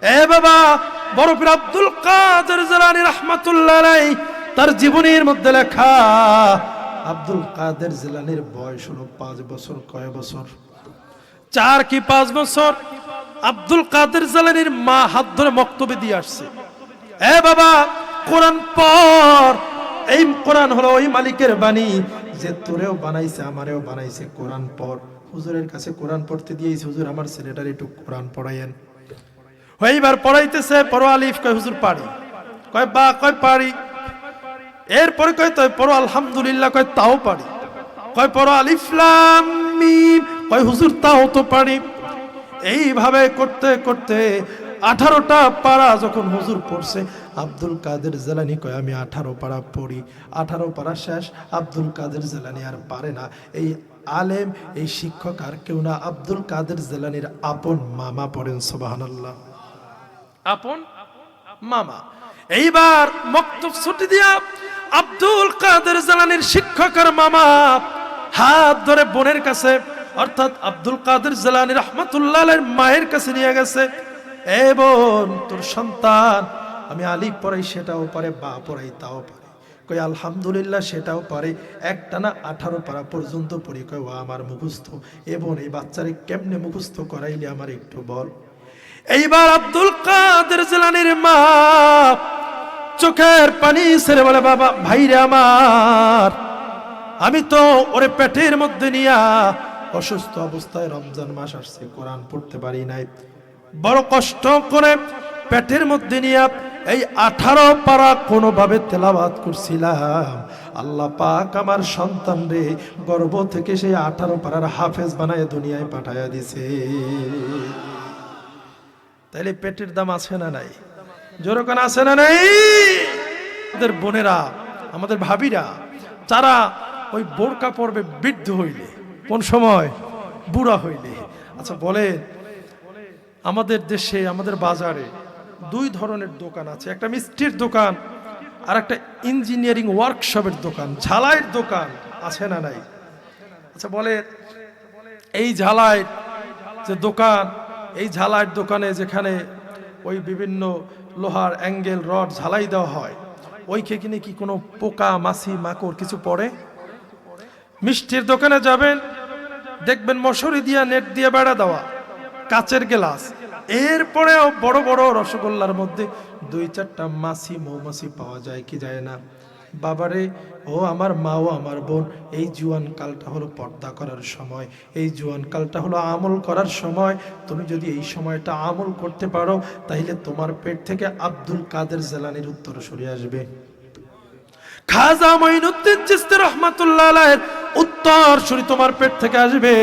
এ বাবা, বড় পীর আব্দুল কাদের জিলানী রাহমাতুল্লাহ আলাইহি তার জীবনীর মধ্যে লেখা, আব্দুল কাদের জিলানীর বয়স হলো 5 বছর। কয় বছর? 4 কি 5 বছর। আব্দুল কাদের জিলানীর মা হাত ধরে মক্তবে দিয়ে আসছে, এ বাবা কোরআন পড়, এই কোরআন হলো ওই মালিকের বাণী যে তোরেও বানাইছে আমারেও বানাইছে, কোরআন পড়। হুজুরের কাছে কোরআন পড়তে দিয়েছে, হুজুর আমার ছেলেটার একটু কোরআন পড়াইয়েন। এইবার পড়াইতেছে, পড়ো আলিফ, কয় হুজুর পারি, কয় বা, কয় পারি। এরপরে কয় তাই পড়ো আলহামদুলিল্লাহ, কয় তাও পারি। কয় পড়ো আলিফ লাম মিম, কয় হুজুর তাও তো পারি। এইভাবে করতে করতে 18টা পারা যখন হুজুর পড়ছে, আব্দুল কাদের জিলানী কয় আমি 18 পারা পড়ি। 18 পারা শেষ, আব্দুল কাদের জিলানী আর পারে না। এই আলেম, এই শিক্ষক আর কেউ না, আব্দুল কাদের জিলানীর আপন মামা। পড়েন সুবহানাল্লাহ, আপন মামা। এইবার মক্তব ছুটি দিয়া আব্দুল কাদের জিলানীর শিক্ষকের মামা হাত ধরে বোনের কাছে, অর্থাৎ আব্দুল কাদের জিলানী রাহমাতুল্লাহ আলাইহির মায়ের কাছে নিয়ে গেছে। এ বোন, তোর সন্তান আমি আলিফ পড়াই সেটাও পারে, বা পড়াই তাও পারে। কই আলহামদুলিল্লাহ সেটাও পারে, একটানা 18 পারা পর্যন্ত পড়ি। কই ও আমার মুখস্থ। এ বোন, এই বাচ্চারে কেমনে মুখস্থ করাইলে আমার একটু বল। এইবার আব্দুল কাদের জিলানীর মা চোখের পানি ছেড়ে বলে, বাবা ভাইরে আমার, আমি তো ওরে পেটের মধ্যে নিয়া অসুস্থ অবস্থায় রমজান মাস আসছে, কোরআন পড়তে পারি নাই, বড় কষ্ট করে পেটের মধ্যে নিয়া এই 18 পারা কোনোভাবে তেলাওয়াত করছিলাম। আল্লাহ পাক আমার সন্তান রে গর্ভ থেকে সেই 18 পারার হাফেজ বানায় দুনিয়ায় পাঠায়া দিছে। তাইলে পেটের দাম আছে না নাই? জোরকান আছে না নাই? আমাদের বোনেরা, আমাদের ভাবিরা, যারা ওই বোরকা পরবে বৃদ্ধ হইলে, কোন সময়? বুড়া হইলে। আচ্ছা বলেন, আমাদের দেশে, আমাদের বাজারে 2 ধরনের দোকান আছে, একটা মিষ্টির দোকান আর একটা ইঞ্জিনিয়ারিং ওয়ার্কশপের দোকান, ঝালাইয়ের দোকান, আছে না নাই? আচ্ছা বলেন, এই ঝালাইয়ের যে দোকান, এই ঝালাইয়ের দোকানে যেখানে ওই বিভিন্ন লোহার অ্যাঙ্গেল রড ঝালাই দেওয়া হয়, ওইখানে কি কোনো পোকা মাছি মাকড় কিছু পড়ে? মিষ্টির দোকানে যাবেন, দেখবেন মশারি দিয়া নেট দিয়ে বেড়া দেওয়া, কাচের গ্লাস, এরপরেও বড় বড় রসগোল্লার মধ্যে 2-4টা মাছি মৌমাছি পাওয়া যায় কি যায় না? বাবারে, ও আমার মা ও আমার বোন, এই জুয়ান কালটা হলো পর্দা করার সময়, এই জুয়ান কালটা হলো আমল করার সময়। তুমি যদি এই সময়টা আমল করতে পারো, তাইলে তোমার পেট থেকে আব্দুল কাদের জিলানীর উত্তর সরে আসবে, খাজা মঈনুদ্দিন চিশতি রাহমাতুল্লাহ আলাইহির উত্তর সরি তোমার পেট থেকে আসবে।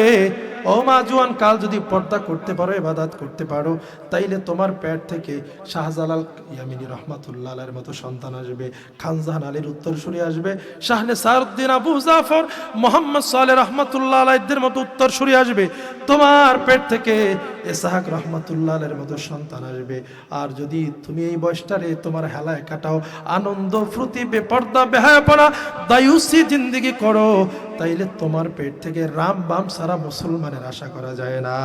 ও মা, জুয়ান কাল যদি পর্দা করতে পারো, ইবাদত করতে পারো, তাইলে তোমার পেট থেকে শাহজালাল ইয়ামিনী রহমাতুল্লাহ আলাইহির মতো সন্তান আসবে, খানজাহান আলীর উত্তরসূরি আসবে, শাহনে সারউদ্দিন আবু জাফর মোহাম্মদ সালেহ রহমাতুল্লাহ আলাইহির মতো উত্তরসূরি আসবে। তোমার পেট থেকে ইসহাক রহমাতুল্লাহ আলাইহির মতো সন্তান আসবে। আর যদি তুমি এই বয়সটারে তোমার হেলায় কাটাও, আনন্দ ফুর্তি বেপর্দা বেহায়াপনা দায়ুসি জিন্দেগি করো, তাইলে তোমার পেট থেকে রাম বাম সারা মুসলমানের আশা করা যায় না।